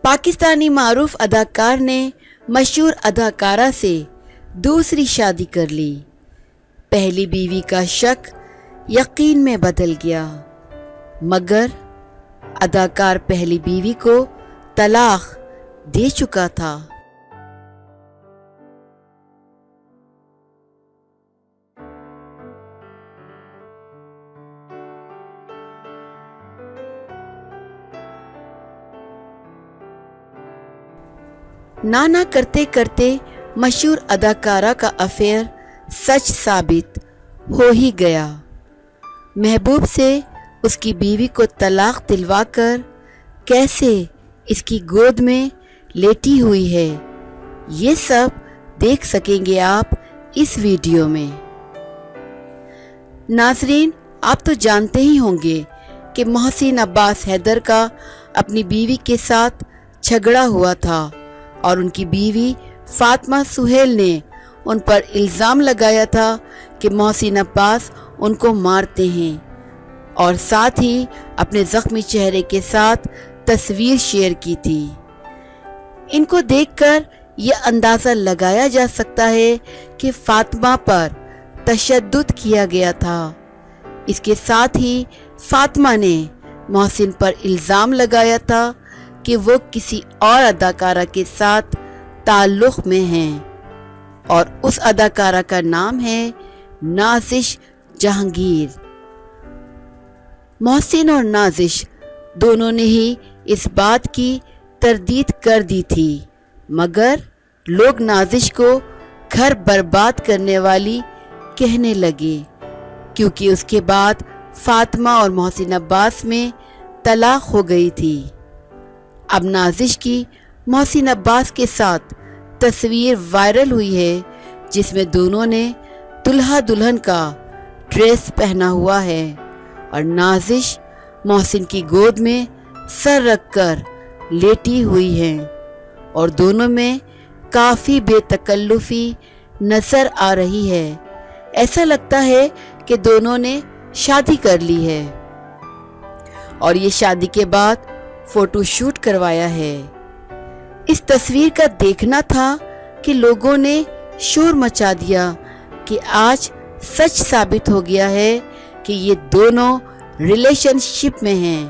पाकिस्तानी मारूफ अदाकार ने मशहूर अदाकारा से दूसरी शादी कर ली। पहली बीवी का शक यकीन में बदल गया, मगर अदाकार पहली बीवी को तलाक दे चुका था। ना करते करते मशहूर अदाकारा का अफेयर सच साबित हो ही गया। महबूब से उसकी बीवी को तलाक दिलवाकर कैसे इसकी गोद में लेटी हुई है, ये सब देख सकेंगे आप इस वीडियो में। नाजरीन, आप तो जानते ही होंगे कि मोहसिन अब्बास हैदर का अपनी बीवी के साथ झगड़ा हुआ था और उनकी बीवी फातिमा सुहेल ने उन पर इल्ज़ाम लगाया था कि मोहसिन अब्बास उनको मारते हैं और साथ ही अपने ज़ख्मी चेहरे के साथ तस्वीर शेयर की थी। इनको देखकर यह अंदाज़ा लगाया जा सकता है कि फातिमा पर तशद्दुद किया गया था। इसके साथ ही फातिमा ने मोहसिन पर इल्ज़ाम लगाया था कि वो किसी और अदाकारा के साथ ताल्लुक़ में हैं और उस अदाकारा का नाम है नाज़िश जहांगीर। मोहसिन और नाज़िश दोनों ने ही इस बात की तरदीद कर दी थी, मगर लोग नाज़िश को घर बर्बाद करने वाली कहने लगे, क्योंकि उसके बाद फातिमा और मोहसिन अब्बास में तलाक हो गई थी। अब नाज़िश की मोहसिन अब्बास के साथ तस्वीर वायरल हुई है, जिसमें दोनों ने दुल्हा दुल्हन का ड्रेस पहना हुआ है और नाज़िश मोहसिन की गोद में सर रखकर लेटी हुई है और दोनों में काफ़ी बेतकल्लुफ़ी नज़र आ रही है। ऐसा लगता है कि दोनों ने शादी कर ली है और ये शादी के बाद फोटो शूट करवाया है। इस तस्वीर का देखना था कि लोगों ने शोर मचा दिया कि आज सच साबित हो गया है कि ये दोनों रिलेशनशिप में हैं।